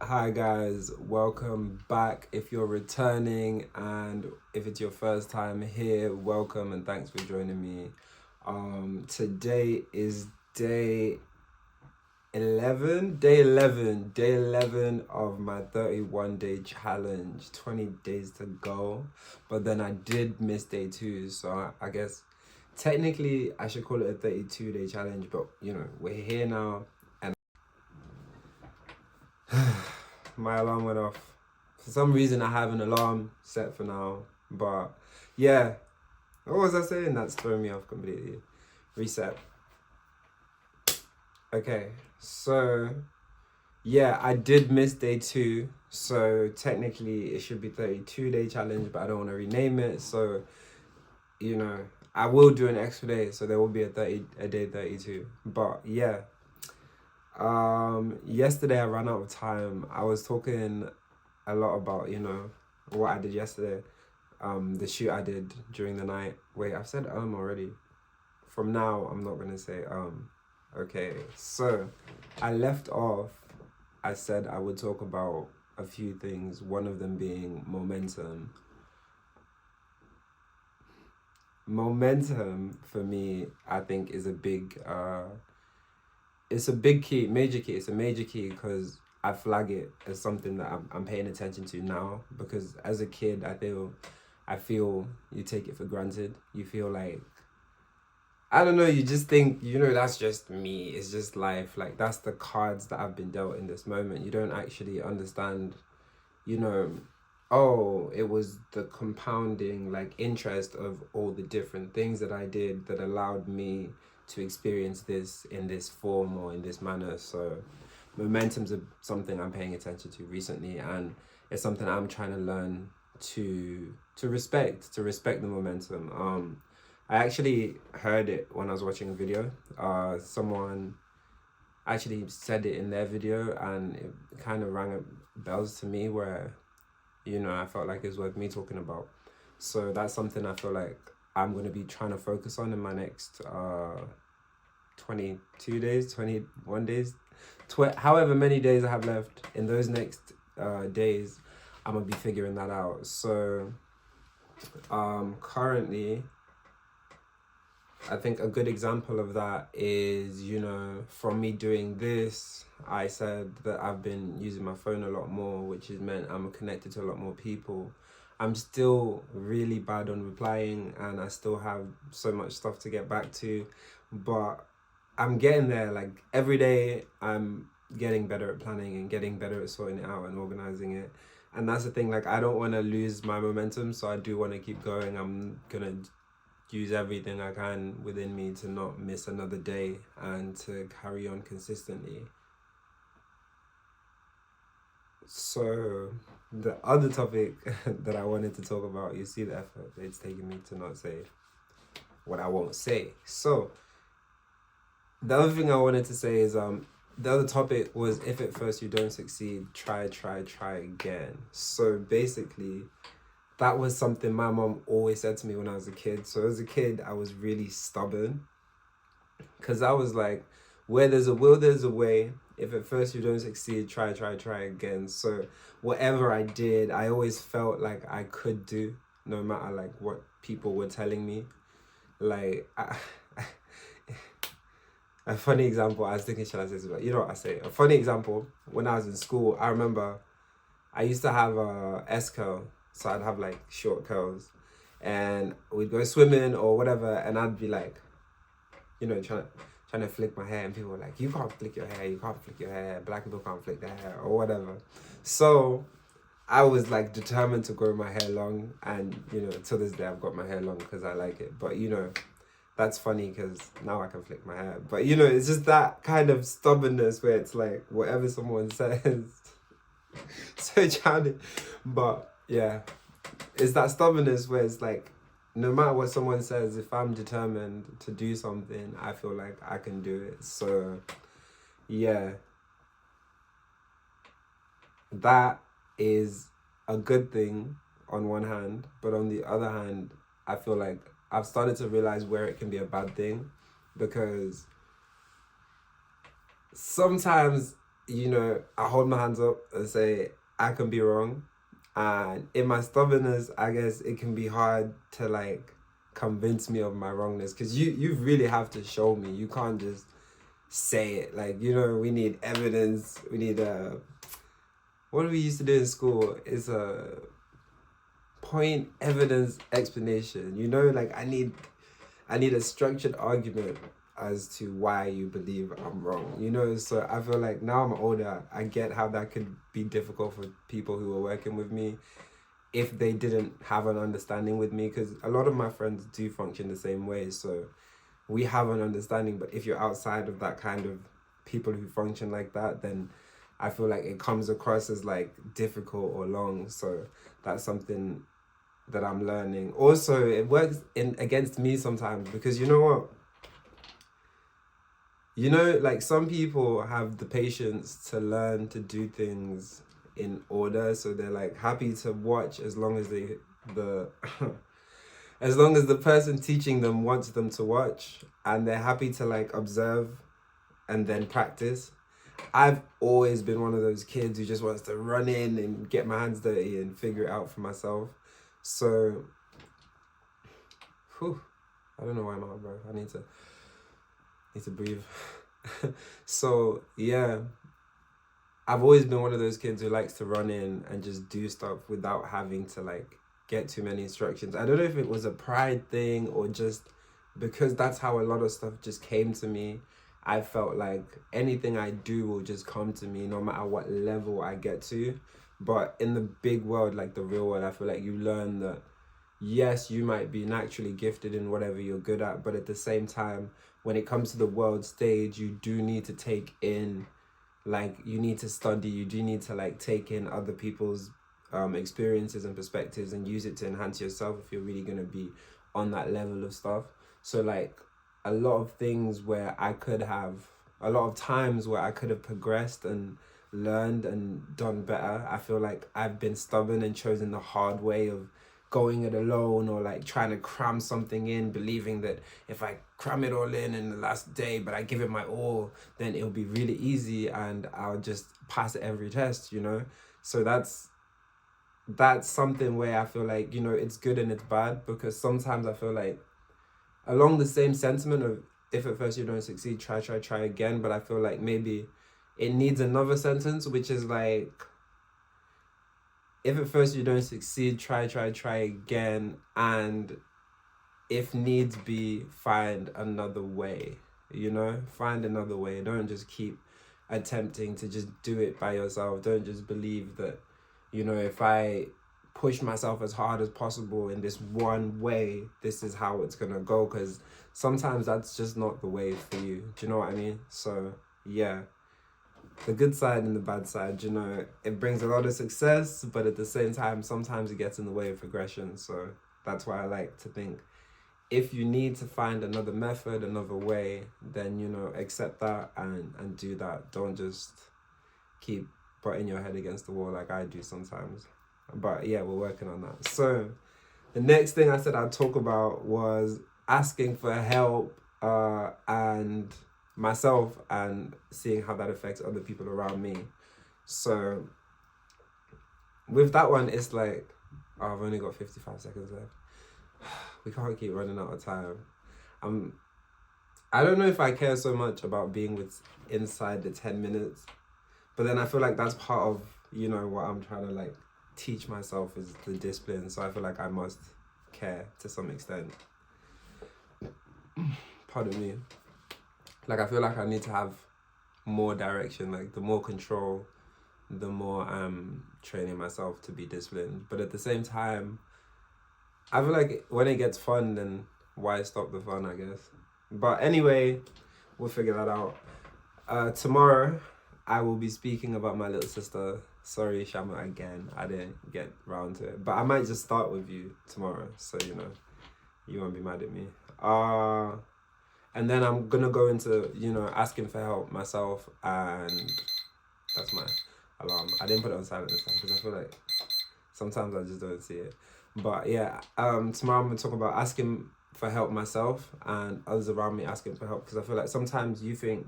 Hi guys, welcome back. If you're returning and if it's your first time here, welcome and thanks for joining me. Today is day 11 of my 31-day challenge. 20 days to go, but then I did miss day 2, so I guess technically I should call it a 32-day challenge, but we're here now. My alarm went off. For some reason, I have an alarm set for now. But yeah, what was I saying? That's throwing me off completely. Reset. Okay, so yeah, I did miss day 2. So technically, it should be 32-day challenge, but I don't want to rename it. So, I will do an extra day. So there will be a day 32. But yeah, yesterday I ran out of time. I was talking a lot about what I did yesterday, the shoot I did during the night. Wait, I've said already. From now I'm not gonna say okay, so I left off. I said I would talk about a few things, one of them being momentum. For me, I think is a big it's a big key, major key. It's a major key because I flag it as something that I'm paying attention to now, because as a kid I feel you take it for granted. You feel like, I don't know, you just think, that's just me. It's just life. Like, that's the cards that I've been dealt in this moment. You don't actually understand, you know, oh, it was the compounding, like, interest of all the different things that I did that allowed me to experience this in this form or in this manner. So momentum's something I'm paying attention to recently, and it's something I'm trying to learn to respect the momentum. I actually heard it when I was watching a video. Someone actually said it in their video, and it kind of rang bells to me where, I felt like it's worth me talking about. So that's something I feel like I'm going to be trying to focus on in my next 22 days, 21 days, however many days I have left. In those next days, I'm going to be figuring that out. So currently, I think a good example of that is, from me doing this, I said that I've been using my phone a lot more, which has meant I'm connected to a lot more people. I'm still really bad on replying, and I still have so much stuff to get back to, but I'm getting there. Like, every day I'm getting better at planning and getting better at sorting it out and organizing it. And that's the thing, like, I don't want to lose my momentum, so I do want to keep going. I'm gonna use everything I can within me to not miss another day and to carry on consistently. So the other topic that I wanted to talk about, you see the effort it's taking me to not say what I won't say. So the other thing I wanted to say is the other topic was, if at first you don't succeed, try again. So basically, that was something my mom always said to me when I was a kid. So as a kid, I was really stubborn, because I was like, where there's a will, there's a way. If at first you don't succeed, try again. So whatever I did, I always felt like I could do, no matter like what people were telling me. Like, a funny example, I was thinking, shall I say this? But you know what I say? A funny example, when I was in school, I remember I used to have a S curl, so I'd have like short curls, and we'd go swimming or whatever, and I'd be like, trying to flick my hair, and people were like, you can't flick your hair, black people can't flick their hair or whatever. So I was like determined to grow my hair long, and to this day I've got my hair long because I like it. But that's funny because now I can flick my hair. But it's just that kind of stubbornness where it's like whatever someone says. So childish. But yeah, it's that stubbornness where it's like, no matter what someone says, if I'm determined to do something, I feel like I can do it. So yeah, that is a good thing on one hand, but on the other hand, I feel like I've started to realize where it can be a bad thing, because sometimes I hold my hands up and say I can be wrong. And in my stubbornness, I guess it can be hard to like convince me of my wrongness, because you really have to show me. You can't just say it. Like, we need evidence. We need what do we used to do in school? Is a point, evidence, explanation. Like I need a structured argument as to why you believe I'm wrong. So I feel like now I'm older, I get how that could be difficult for people who are working with me if they didn't have an understanding with me, because a lot of my friends do function the same way. So we have an understanding, but if you're outside of that kind of people who function like that, then I feel like it comes across as like difficult or long. So that's something that I'm learning. Also, it works against me sometimes, because you know what? Like some people have the patience to learn to do things in order, so they're like happy to watch as long as the as long as the person teaching them wants them to watch, and they're happy to like observe and then practice. I've always been one of those kids who just wants to run in and get my hands dirty and figure it out for myself. So, I don't know why I'm out, bro. I need to breathe. So yeah, I've always been one of those kids who likes to run in and just do stuff without having to like get too many instructions. I don't know if it was a pride thing or just because that's how a lot of stuff just came to me. I felt like anything I do will just come to me no matter what level I get to. But in the big world, like the real world, I feel like you learn that yes, you might be naturally gifted in whatever you're good at, but at the same time, when it comes to the world stage, you do need to take in, like, you need to study, you do need to like take in other people's experiences and perspectives and use it to enhance yourself if you're really going to be on that level of stuff. So like a lot of things where I could have, a lot of times where I could have progressed and learned and done better, I feel like I've been stubborn and chosen the hard way of going it alone, or like trying to cram something in, believing that if I cram it all in the last day, but I give it my all, then it'll be really easy and I'll just pass every test, So that's something where I feel like, it's good and it's bad, because sometimes I feel like along the same sentiment of if at first you don't succeed, try again. But I feel like maybe it needs another sentence, which is like, if at first you don't succeed, try again. And if needs be, find another way, find another way. Don't just keep attempting to just do it by yourself. Don't just believe that, if I push myself as hard as possible in this one way, this is how it's gonna go, because sometimes that's just not the way for you. Do you know what I mean? So yeah, the good side and the bad side, it brings a lot of success, but at the same time, sometimes it gets in the way of progression. So that's why I like to think, if you need to find another method, another way, then, accept that and do that. Don't just keep putting your head against the wall like I do sometimes. But yeah, we're working on that. So the next thing I said I'd talk about was asking for help and myself, and seeing how that affects other people around me. So with that one, it's like, I've only got 55 seconds left. We can't keep running out of time. I don't know if I care so much about being inside the 10 minutes, but then I feel like that's part of, what I'm trying to like teach myself is the discipline. So I feel like I must care to some extent. Pardon me. Like, I feel like I need to have more direction. Like, the more control, the more I'm training myself to be disciplined. But at the same time, I feel like when it gets fun, then why stop the fun, I guess. But anyway, we'll figure that out. Tomorrow, I will be speaking about my little sister. Sorry, Shama, again. I didn't get round to it. But I might just start with you tomorrow, so, you won't be mad at me. And then I'm going to go into, asking for help myself, and that's my alarm. I didn't put it on silent this time because I feel like sometimes I just don't see it. But yeah, tomorrow I'm going to talk about asking for help myself and others around me asking for help, because I feel like sometimes you think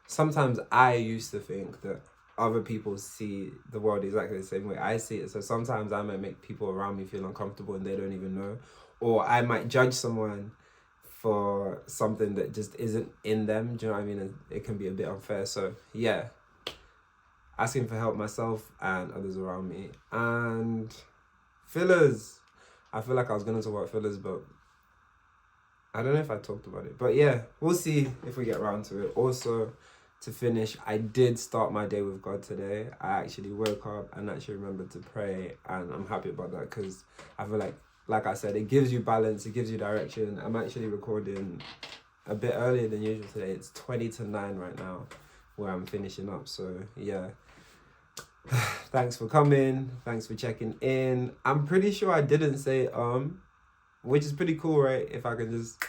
sometimes I used to think that other people see the world exactly the same way I see it. So sometimes I might make people around me feel uncomfortable and they don't even know. Or I might judge someone for something that just isn't in them. Do you know what I mean? And it can be a bit unfair. So yeah, asking for help myself and others around me. And fillers. I feel like I was going to talk about fillers, but I don't know if I talked about it. But yeah, we'll see if we get around to it. Also, to finish, I did start my day with God today. I actually woke up and actually remembered to pray, and I'm happy about that because I feel like I said, it gives you balance, it gives you direction. I'm actually recording a bit earlier than usual today. It's 20 to 9 right now where I'm finishing up. So yeah, thanks for coming. Thanks for checking in. I'm pretty sure I didn't say which is pretty cool, right? If I can just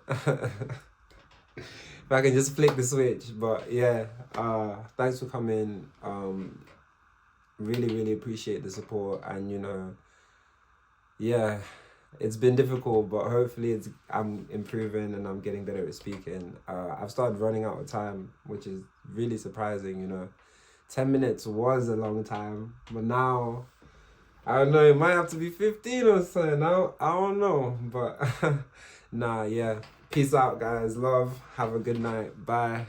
if I can just flick the switch. But yeah, thanks for coming. Really appreciate the support, and yeah, it's been difficult, but hopefully I'm improving and I'm getting better at speaking. I've started running out of time, which is really surprising. 10 minutes was a long time, but now I don't know, it might have to be 15 or something. I don't know, but nah, yeah. Peace out, guys. Love. Have a good night. Bye.